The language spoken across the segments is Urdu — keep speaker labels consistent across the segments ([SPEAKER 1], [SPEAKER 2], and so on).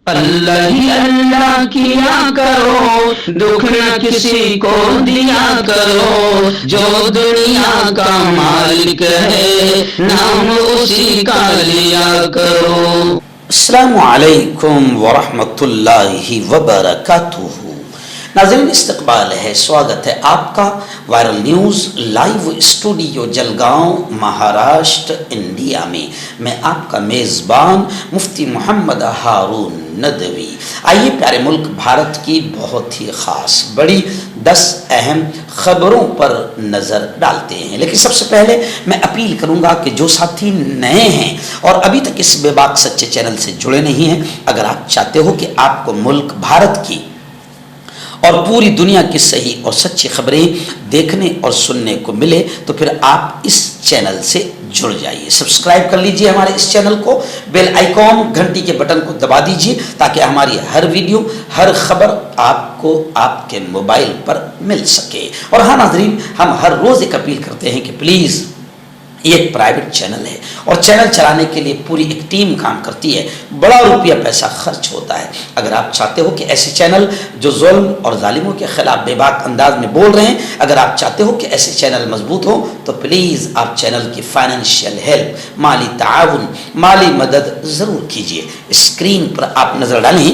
[SPEAKER 1] اللہ ہی اللہ کیا کرو، دکھ نہ کسی کو دیا کرو، جو دنیا کا مالک ہے نام اسی کا لیا کرو۔
[SPEAKER 2] السلام علیکم ورحمۃ اللہ وبرکاتہ۔ ناظرین، استقبال ہے، سواگت ہے آپ کا viral news live studio Jalgaon, Maharashtra, India میں۔ میں آپ کا میزبان مفتی محمد ہارون ندوی۔ آئیے پیارے ملک بھارت کی بہت ہی خاص بڑی 10 اہم خبروں پر نظر ڈالتے ہیں، لیکن سب سے پہلے میں اپیل کروں گا کہ جو ساتھی نئے ہیں اور ابھی تک اس بے باک سچے چینل سے جڑے نہیں ہیں، اگر آپ چاہتے ہو کہ آپ کو ملک بھارت کی اور پوری دنیا کی صحیح اور سچی خبریں دیکھنے اور سننے کو ملے تو پھر آپ اس چینل سے جڑ جائیے۔ سبسکرائب کر لیجئے ہمارے اس چینل کو، بیل آئیکن گھنٹی کے بٹن کو دبا دیجئے تاکہ ہماری ہر ویڈیو، ہر خبر آپ کو آپ کے موبائل پر مل سکے۔ اور ہاں ناظرین، ہم ہر روز ایک اپیل کرتے ہیں کہ پلیز، یہ ایک پرائیویٹ چینل ہے اور چینل چلانے کے لیے پوری ایک ٹیم کام کرتی ہے، بڑا روپیہ پیسہ خرچ ہوتا ہے۔ اگر آپ چاہتے ہو کہ ایسے چینل جو ظلم اور ظالموں کے خلاف بے باک انداز میں بول رہے ہیں، اگر آپ چاہتے ہو کہ ایسے چینل مضبوط ہو تو پلیز آپ چینل کی فائنینشیل ہیلپ، مالی تعاون، مالی مدد ضرور کیجیے۔ اسکرین پر آپ نظر ڈالیں،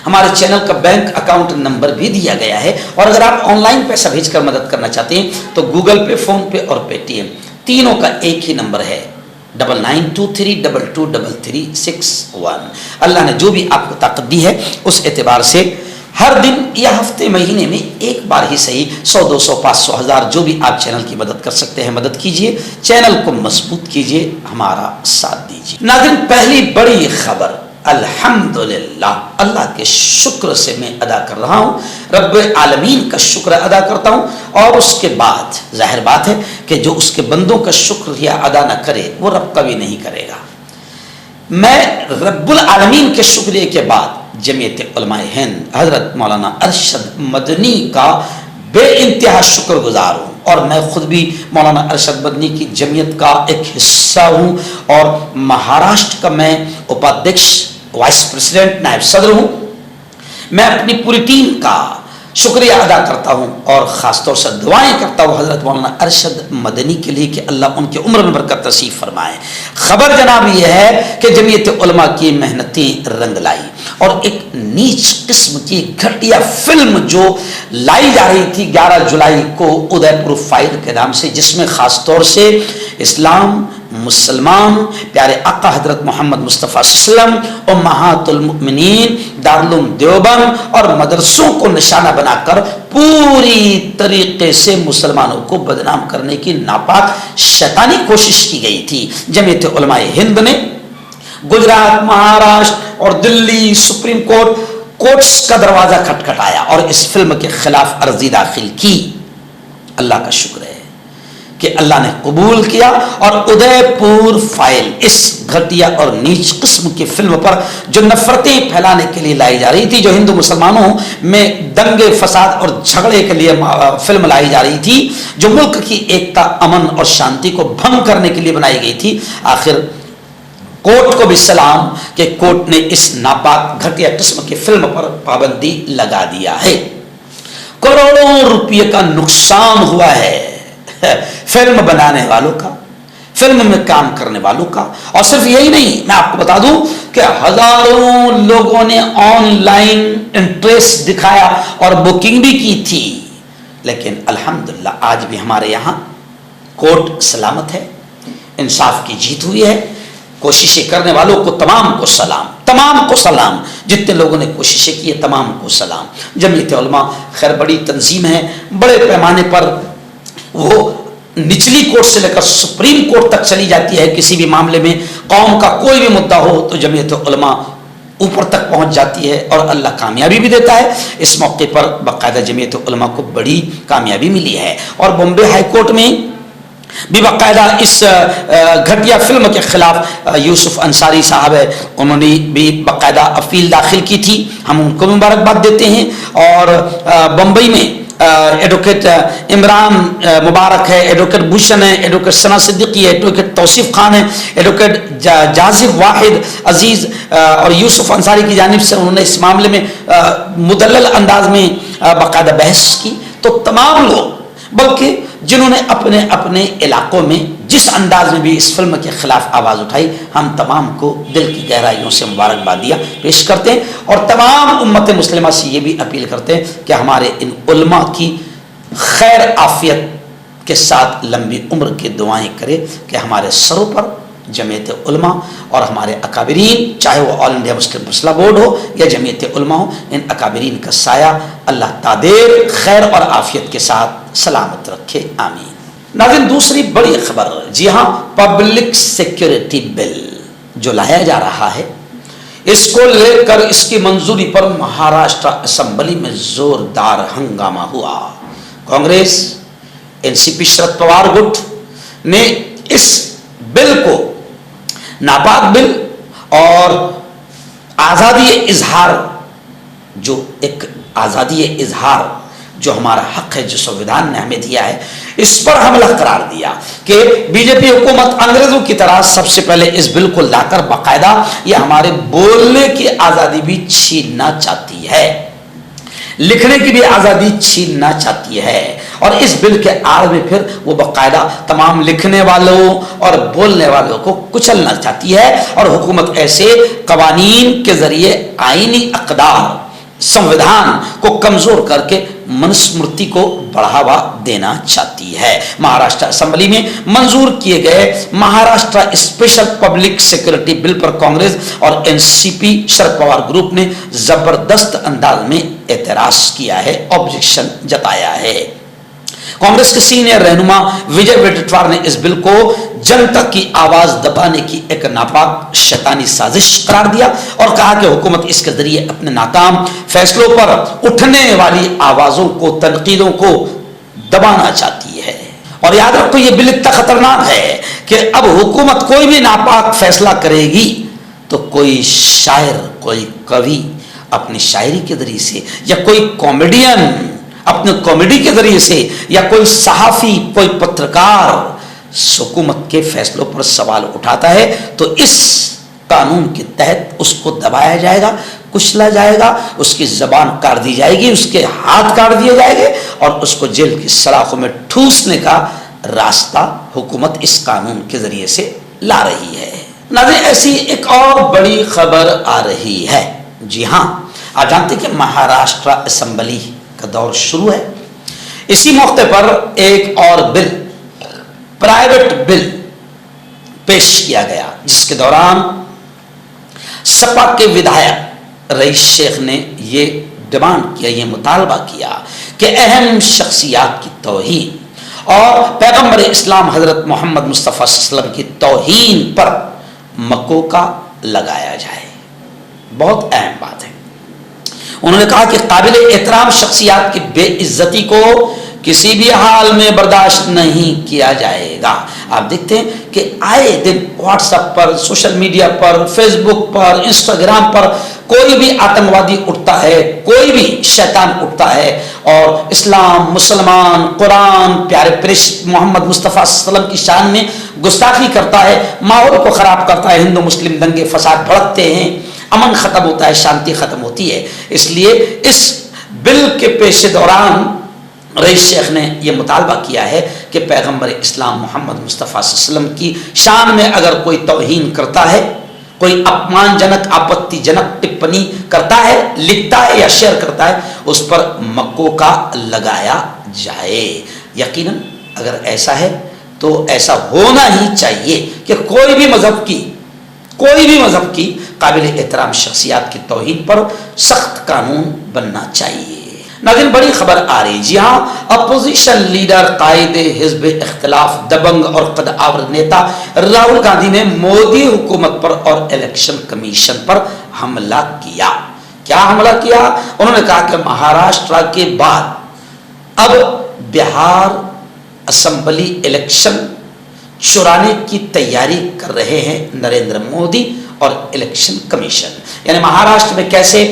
[SPEAKER 2] ہمارے چینل کا بینک اکاؤنٹ نمبر بھی دیا گیا ہے، اور اگر آپ آن لائن پیسہ بھیج کر مدد کرنا چاہتے ہیں تو گوگل پے، فون پے اور پے ٹی ایم تینوں کا ایک ہی نمبر ہے، 9923223361۔ اللہ نے جو بھی آپ کو طاقت دی ہے اس اعتبار سے ہر دن یا ہفتے مہینے میں ایک بار ہی صحیح 100 200 500 1000 جو بھی آپ چینل کی مدد کر سکتے ہیں مدد کیجئے، چینل کو مضبوط کیجئے، ہمارا ساتھ دیجئے۔ ناظرین، پہلی بڑی خبر، الحمدللہ، اللہ کے شکر سے میں ادا کر رہا ہوں، رب العالمین کا شکر ادا کرتا ہوں، اور اس کے بعد ظاہر بات ہے کہ جو اس کے بندوں کا شکریہ ادا نہ کرے وہ رب کبھی نہیں کرے گا۔ میں رب العالمین کے شکریہ کے بعد جمعیت علماء ہند حضرت مولانا ارشد مدنی کا بے انتہا شکر گزار ہوں، اور میں خود بھی مولانا ارشد مدنی کی جمعیت کا ایک حصہ ہوں، اور مہاراشٹر کا میں اپادھیکش، وائس پریزیڈنٹ، نائب صدر ہوں۔ میں اپنی پوری ٹیم کا شکریہ ادا کرتا ہوں اور خاص طور سے دعائیں کرتا ہوں حضرت مولانا ارشد مدنی کے لیے کہ اللہ ان کے عمر میں برکت نصیب فرمائے۔ خبر جناب یہ ہے کہ جمعیت علماء کی محنتیں رنگ لائی، اور ایک نیچ قسم کی گھٹیا فلم جو لائی جا رہی تھی 11 جولائی کو ادے پور فائل کے نام سے، جس میں خاص طور سے اسلام، مسلمان، پیارے آقا حضرت محمد مصطفیٰ صلی اللہ علیہ وسلم، امہات المؤمنین، دارالعلوم دیوبند اور مدرسوں کو نشانہ بنا کر پوری طریقے سے مسلمانوں کو بدنام کرنے کی ناپاک شیطانی کوشش کی گئی تھی۔ جمعیت علماء ہند نے گجرات، مہاراشٹر اور دلی سپریم کورٹس کا دروازہ کھٹکھٹایا اور اس فلم کے خلاف عرضی داخل کی۔ اللہ کا شکر ہے کہ اللہ نے قبول کیا، اور ادے پور فائل اس گھٹیا اور نیچ قسم کی فلم پر جو نفرتیں پھیلانے کے لیے لائی جا رہی تھی، جو ہندو مسلمانوں میں دنگے فساد اور جھگڑے کے لیے فلم لائی جا رہی تھی، جو ملک کی ایکتا، امن اور شانتی کو بھنگ کرنے کے لیے بنائی گئی تھی، آخر کورٹ کو بھی سلام کہ کورٹ نے اس ناپاک گھٹیا قسم کی فلم پر پابندی لگا دیا ہے۔ کروڑوں روپے کا نقصان ہوا ہے فلم بنانے والوں کا، فلم میں کام کرنے والوں کا، اور صرف یہی نہیں، میں آپ کو بتا دوں کہ ہزاروں لوگوں نے آن لائن انٹرسٹ دکھایا اور بکنگ بھی کی تھی، لیکن الحمدللہ آج بھی ہمارے یہاں کورٹ سلامت ہے، انصاف کی جیت ہوئی ہے۔ کوششیں کرنے والوں کو تمام کو سلام، تمام کو سلام، جتنے لوگوں نے کوششیں کی تمام کو سلام۔ جمعیت علماء خیر بڑی تنظیم ہے، بڑے پیمانے پر وہ نچلی کورٹ سے لے کر سپریم کورٹ تک چلی جاتی ہے، کسی بھی معاملے میں قوم کا کوئی بھی مدعا ہو تو جمعیت علماء اوپر تک پہنچ جاتی ہے اور اللہ کامیابی بھی دیتا ہے۔ اس موقع پر باقاعدہ جمعیت علماء کو بڑی کامیابی ملی ہے، اور بمبے ہائی کورٹ میں بھی باقاعدہ اس گھٹیا فلم کے خلاف یوسف انصاری صاحب ہے، انہوں نے بھی باقاعدہ اپیل داخل کی تھی، ہم ان کو مبارکباد دیتے ہیں۔ اور بمبئی میں ایڈوکیٹ عمران مبارک ہے، ایڈوکیٹ بھوشن ہے، ایڈوکیٹ ثنا صدیقی ہے، ایڈوکیٹ توصیف خان ہے، ایڈوکیٹ جازف واحد عزیز اور یوسف انصاری کی جانب سے انہوں نے اس معاملے میں مدلل انداز میں باقاعدہ بحث کی. تو تمام لوگ، بلکہ جنہوں نے اپنے اپنے علاقوں میں جس انداز میں بھی اس فلم کے خلاف آواز اٹھائی، ہم تمام کو دل کی گہرائیوں سے مبارکبادیاں پیش کرتے ہیں اور تمام امت مسلمہ سے یہ بھی اپیل کرتے ہیں کہ ہمارے ان علماء کی خیر عافیت کے ساتھ لمبی عمر کی دعائیں کرے کہ ہمارے سروں پر جمعیت علماء اور ہمارے اکابرین، چاہے وہ آل انڈیا مسلم مسئلہ بورڈ ہو یا جمعیت علماء ہو، ان اکابرین کا سایہ اللہ تعدیر خیر اور عافیت کے ساتھ سلامت رکھے، آمین. ناظرین، دوسری بڑی خبر، جی ہاں، پبلک سیکیورٹی بل جو لایا جا رہا ہے، اس کو لے کر اس کی منظوری پر مہاراشٹر اسمبلی میں زوردار ہنگامہ ہوا. کانگریس، این سی پی شرد پوار گٹ نے اس بل کو ناپاک بل اور آزادی اظہار، جو ایک آزادی اظہار جو ہمارا حق ہے، جو سنویدھان نے ہمیں دیا ہے، اس پر حملہ قرار دیا کہ بی جے پی حکومت انگریزوں کی طرح سب سے پہلے اس بل کو لا کر باقاعدہ یہ ہمارے بولنے کی آزادی بھی چھیننا چاہتی ہے، لکھنے کی بھی آزادی چھیننا چاہتی ہے، اور اس بل کے آڑ میں پھر وہ باقاعدہ تمام لکھنے والوں اور بولنے والوں کو کچلنا چاہتی ہے، اور حکومت ایسے قوانین کے ذریعے آئینی اقدار، سنویدھان کو کمزور کر کے منسمرتی کو بڑھاوا دینا چاہتی ہے. مہاراشٹر اسمبلی میں منظور کیے گئے مہاراشٹر اسپیشل پبلک سیکورٹی بل پر کانگریس اور این سی پی شرد پوار گروپ نے زبردست انداز میں اعتراض کیا ہے، آبجیکشن جتایا ہے. کانگریس کے سینئر رہنما وجے وڈیٹوار نے اس بل کو جنتا کی آواز دبانے کی ایک ناپاک شیطانی سازش قرار دیا اور کہا کہ حکومت اس کے ذریعے اپنے ناکام فیصلوں پر اٹھنے والی آوازوں کو، تنقیدوں کو دبانا چاہتی ہے. اور یاد رکھو، یہ بل اتنا خطرناک ہے کہ اب حکومت کوئی بھی ناپاک فیصلہ کرے گی تو کوئی شاعر، کوئی کوی اپنی شاعری کے ذریعے سے، یا کوئی کامیڈین اپنے کامیڈی کے ذریعے سے، یا کوئی صحافی، کوئی پترکار حکومت کے فیصلوں پر سوال اٹھاتا ہے تو اس قانون کے تحت اس کو دبایا جائے گا، کچلا جائے گا، اس کی زبان کاٹ دی جائے گی، اس کے ہاتھ کاٹ دیے جائیں گے، اور اس کو جیل کی سلاخوں میں ٹھوسنے کا راستہ حکومت اس قانون کے ذریعے سے لا رہی ہے. ناظرین، ایسی ایک اور بڑی خبر آ رہی ہے. جی ہاں، آپ جانتے کہ مہاراشٹر اسمبلی کا دور شروع ہے. اسی موقع پر ایک اور بل، پرائیویٹ بل پیش کیا گیا، جس کے دوران سپا کے ودھائک رئیس شیخ نے یہ ڈیمانڈ کیا، یہ مطالبہ کیا کہ اہم شخصیات کی توہین اور پیغمبر اسلام حضرت محمد مصطفیٰ صلی اللہ علیہ وسلم کی توہین پر مکوکا لگایا جائے. بہت اہم بات ہے. انہوں نے کہا کہ قابل احترام شخصیات کی بے عزتی کو کسی بھی حال میں برداشت نہیں کیا جائے گا. آپ دیکھتے ہیں کہ آئے دن واٹس ایپ پر، سوشل میڈیا پر، فیس بک پر، انسٹاگرام پر کوئی بھی آتنکوادی اٹھتا ہے، کوئی بھی شیطان اٹھتا ہے اور اسلام، مسلمان، قرآن، پیارے پیش محمد مصطفیٰ صلی اللہ علیہ وسلم کی شان میں گستاخی کرتا ہے، ماحول کو خراب کرتا ہے، ہندو مسلم دنگے فساد بھڑکتے ہیں، امن ختم ہوتا ہے، شانتی ختم ہوتی ہے. اس لیے اس بل کے پیش دوران رئیس شیخ نے یہ مطالبہ کیا ہے کہ پیغمبر اسلام محمد مصطفیٰ صلی اللہ علیہ وسلم کی شان میں اگر کوئی توہین کرتا ہے، کوئی اپمان جنک، آپتی جنک ٹپنی کرتا ہے، لکھتا ہے یا شیئر کرتا ہے، اس پر مکوکا لگایا جائے. یقیناً اگر ایسا ہے تو ایسا ہونا ہی چاہیے کہ کوئی بھی مذہب کی قابل احترام شخصیات کی توہین پر سخت قانون بننا چاہیے. ناظرین، بڑی خبر آ رہی. جی ہاں، اپوزیشن لیڈر، قائد حزب اختلاف، دبنگ اور قد آور نیتا راہل گاندھی نے مودی حکومت پر اور الیکشن کمیشن پر حملہ کیا. کیا حملہ کیا؟ انہوں نے کہا کہ مہاراشٹر کے بعد اب بہار اسمبلی الیکشن چرانے کی تیاری کر رہے ہیں نریندر مودی اور الیکشن کمیشن. یعنی مہاراشٹر میں کیسے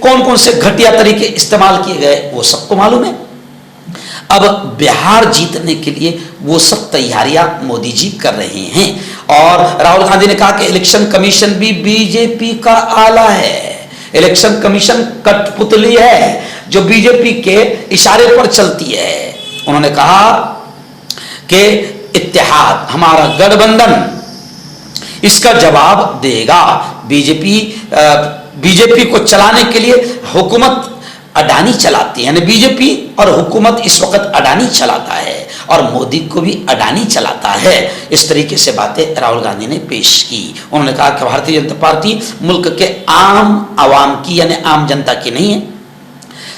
[SPEAKER 2] کون کون سے گھٹیا طریقے استعمال کیے گئے, وہ سب کو معلوم ہے. اب بہار جیتنے کے لیے وہ سب تیاریاں مودی جی کر رہے ہیں. اور راہل گاندھی نے کہا کہ الیکشن کمیشن بھی بی جے پی کا آلہ ہے, الیکشن کمیشن کٹ پتلی ہے جو بی جے پی کے اشارے پر چلتی ہے. انہوں نے کہا کہ اتحاد, ہمارا گٹھ بندھن اس کا جواب دے گا. بی جے پی کو چلانے کے لیے حکومت اڈانی چلاتی ہے, یعنی بی جے پی اور حکومت اس وقت اڈانی چلاتا ہے اور مودی کو بھی اڈانی چلاتا ہے. اس طریقے سے باتیں راہل گاندھی نے پیش کی. انہوں نے کہا کہ بھارتیہ جنتا پارٹی ملک کے عام عوام کی یعنی عام جنتا کی نہیں ہے,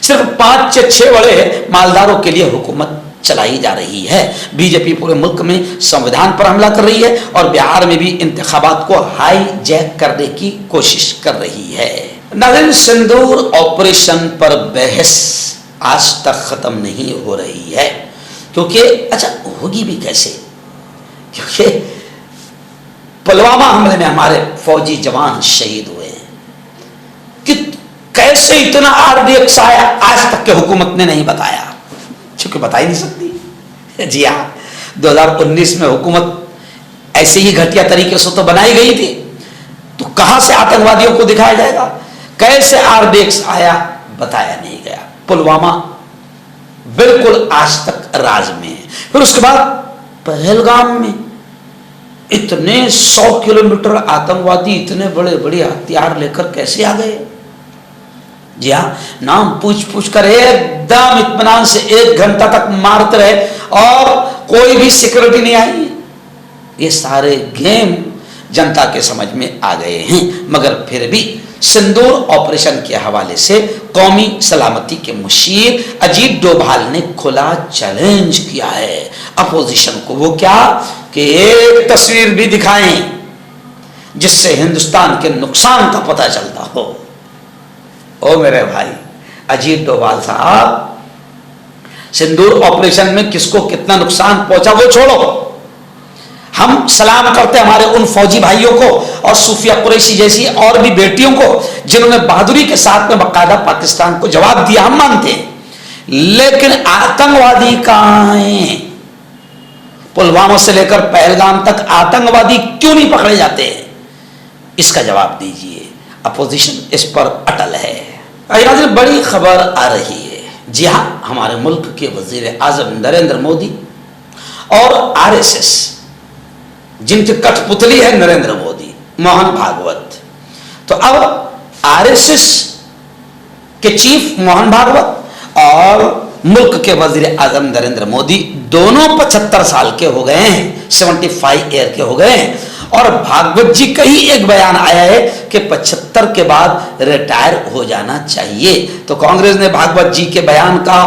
[SPEAKER 2] صرف 5 سے 6 بڑے مالداروں کے لیے حکومت چلائی جا رہی ہے. بی جے پی پورے ملک میں سنویدھان پر حملہ کر رہی ہے اور بہار میں بھی انتخابات کو ہائی جیک کرنے کی کوشش کر رہی ہے. ناظرین, سندور آپریشن پر بحث آج تک ختم نہیں ہو رہی ہے, کیونکہ اچھا ہوگی بھی کیسے, کیونکہ پلوامہ حملے میں ہمارے فوجی جوان شہید ہوئے ہیں. کہ کیسے اتنا RDX آیا آج تک کہ حکومت نے نہیں بتایا, چونکہ بتا ہی نہیں سکتی. جی ہاں, 2019 میں حکومت ایسے ہی گھٹیا طریقے سے تو بنائی گئی تھی, تو کہاں سے آتنکوادیوں کو دکھایا جائے گا, کیسے RDX آیا بتایا نہیں گیا. پلوامہ بالکل آج تک راز میں ہے. پھر اس کے بعد پہلگام میں اتنے 100 کلومیٹر آتنکوادی اتنے بڑے بڑے ہتھیار لے کر کیسے آ گئے. جی ہاں, نام پوچھ کر ایک دم اطمینان سے 1 گھنٹہ تک مارتے رہے اور کوئی بھی سیکورٹی نہیں آئی. یہ سارے گیم جنتا کے سمجھ میں آ گئے ہیں. مگر پھر بھی سندور آپریشن کے حوالے سے قومی سلامتی کے مشیر اجیت ڈوبھال نے کھلا چیلنج کیا ہے اپوزیشن کو. وہ کیا کہ ایک تصویر بھی دکھائیں جس سے ہندوستان کے نقصان کا پتہ چلتا ہو. او میرے بھائی اجیت ڈوبھال صاحب, سندور آپریشن میں کس کو کتنا نقصان پہنچا وہ چھوڑو, ہم سلام کرتے ہیں ہمارے ان فوجی بھائیوں کو اور صوفیہ قریشی جیسی اور بھی بیٹیوں کو جنہوں نے بہادری کے ساتھ میں باقاعدہ پاکستان کو جواب دیا, ہم مانتے ہیں. لیکن آتنکوادی کہاں ہیں؟ پلوامہ سے لے کر پہلگام تک آتنکوادی کیوں نہیں پکڑے جاتے ہیں؟ اس کا جواب دیجئے. اپوزیشن اس پر اٹل ہے. بڑی خبر آ رہی ہے. جی ہاں, ہمارے ملک کے وزیر اعظم نریندر مودی اور RSS جن کی کٹھ پتلی ہے نریندر مودی, موہن بھاگوت, تو اب RSS کے چیف موہن بھاگوت اور ملک کے وزیر اعظم نریندر مودی دونوں 75 سال کے ہو گئے ہیں, 75 ایئر کے ہو گئے ہیں. اور بھاگوت جی کا ہی ایک بیان آیا ہے کہ 75 کے بعد ریٹائر ہو جانا چاہیے. تو کانگریس نے بھاگوت جی کے بیان کا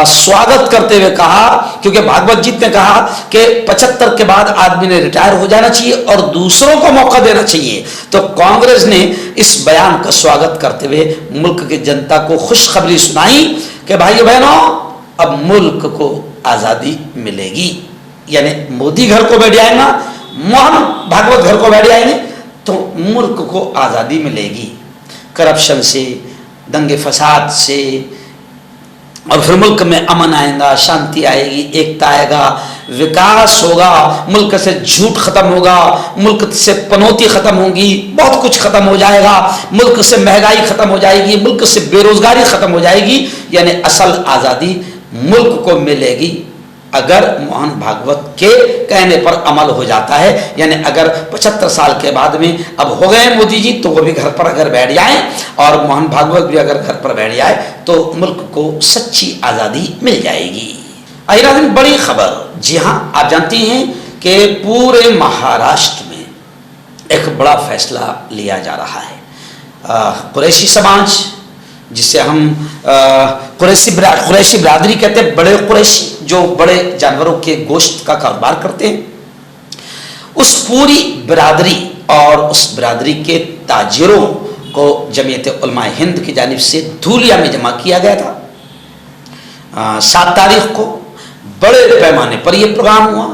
[SPEAKER 2] سواگت کرتے ہوئے کہا, کیونکہ بھاگوت جی نے کہا کہ 75 کے بعد آدمی نے ریٹائر ہو جانا چاہیے اور دوسروں کو موقع دینا چاہیے. تو کانگریس نے اس بیان کا سواگت کرتے ہوئے ملک کی جنتا کو خوشخبری سنائی کہ بھائیو بہنوں, اب ملک کو آزادی ملے گی. یعنی مودی گھر کو بیٹھ جائیں گا, موہن بھاگوت گھر کو بیٹھ جائیں گے تو ملک کو آزادی ملے گی. کرپشن سے, دنگے فساد سے, اور پھر ملک میں امن آئے گا, شانتی آئے گی, ایکتا آئے گا, وکاس ہوگا, ملک سے جھوٹ ختم ہوگا, ملک سے پنوتی ختم ہوگی, بہت کچھ ختم ہو جائے گا, ملک سے مہنگائی ختم ہو جائے گی, ملک سے بے روزگاری ختم ہو جائے گی. یعنی اصل آزادی ملک کو ملے گی اگر موہن بھاگوت کے کہنے پر عمل ہو جاتا ہے. یعنی اگر 75 سال کے بعد میں اب ہو گئے مودی جی تو وہ بھی گھر پر اگر بیٹھ جائیں اور موہن بھاگوت بھی اگر گھر پر بیٹھ جائے تو ملک کو سچی آزادی مل جائے گی. ناظرین, بڑی خبر. جی ہاں, آپ جانتی ہیں کہ پورے مہاراشٹر میں ایک بڑا فیصلہ لیا جا رہا ہے. قریشی سماج, جسے ہم قریشی برادری کہتے ہیں, بڑے قریشی جو بڑے جانوروں کے گوشت کا کاروبار کرتے ہیں, اس پوری برادری اور اس برادری کے تاجروں کو جمعیت علماء ہند کی جانب سے دھولیا میں جمع کیا گیا تھا. 7 تاریخ کو بڑے پیمانے پر یہ پروگرام ہوا.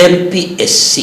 [SPEAKER 2] MPSC,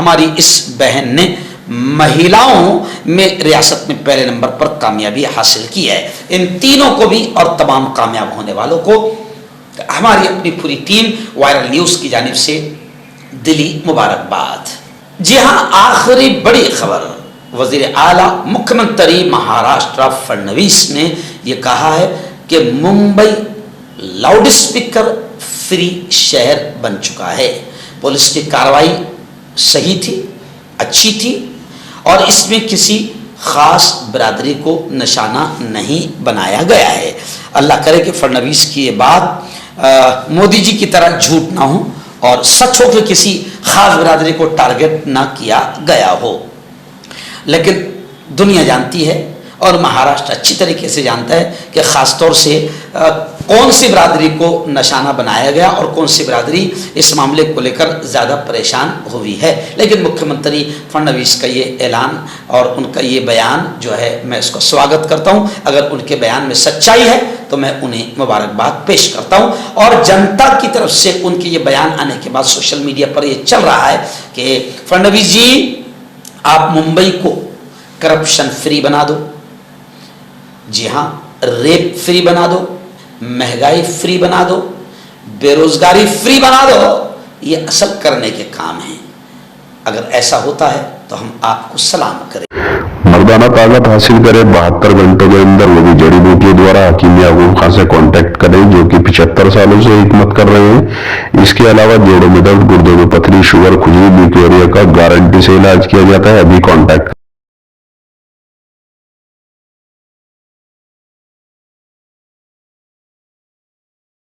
[SPEAKER 2] ہماری اس بہن نے مہیلاؤں میں ریاست میں پہلے نمبر پر کامیابی حاصل کی ہے. ان تینوں کو بھی اور تمام کامیاب ہونے والوں کو ہماری اپنی پوری ٹیم وائرل نیوز کی جانب سے دلی مبارکباد. جی ہاں، آخری بڑی خبر، وزیر اعلیٰ مکھیہ منتری مہاراشٹر فڈنویس نے یہ کہا ہے کہ ممبئی لاؤڈ اسپیکر فری شہر بن چکا ہے. پولیس کی کارروائی صحیح تھی، اچھی تھی، اور اس میں کسی خاص برادری کو نشانہ نہیں بنایا گیا ہے. اللہ کرے کہ فڈنویس کی یہ بات مودی جی کی طرح جھوٹ نہ ہو اور سچ ہو کہ کسی خاص برادری کو ٹارگٹ نہ کیا گیا ہو. لیکن دنیا جانتی ہے اور مہاراشٹر اچھی طریقے سے جانتا ہے کہ خاص طور سے کون سی برادری کو نشانہ بنایا گیا اور کون سی برادری اس معاملے کو لے کر زیادہ پریشان ہوئی ہے. لیکن مکھیہ منتری فڈنویس کا یہ اعلان اور ان کا یہ بیان جو ہے، میں اس کو سواگت کرتا ہوں. اگر ان کے بیان میں سچائی ہے تو میں انہیں مبارکباد پیش کرتا ہوں. اور جنتا کی طرف سے ان کے یہ بیان آنے کے بعد سوشل میڈیا پر یہ چل رہا ہے کہ فڈنویس جی آپ ممبئی کو کرپشن فری بنا دو، جی ہاں ریپ فری بنا دو، مہنگائی فری بنا دو، بے روزگاری فری بنا دو. یہ اصل کرنے کے کام ہیں. اگر ایسا ہوتا ہے تو ہم آپ کو سلام کریں.
[SPEAKER 3] مردانہ طاقت حاصل کرے 72 گھنٹوں کے اندر، وہ بھی جڑی بوٹیوں دوارا. حکیم یعقوب خان سے کانٹیکٹ کریں جو کہ 75 سالوں سے حکمت کر رہے ہیں. اس کے علاوہ جوڑوں میں درد، گردوں میں پتھری، شوگر، کھجلی، بیکوریا کا گارنٹی سے علاج کیا جاتا ہے. ابھی کانٹیکٹ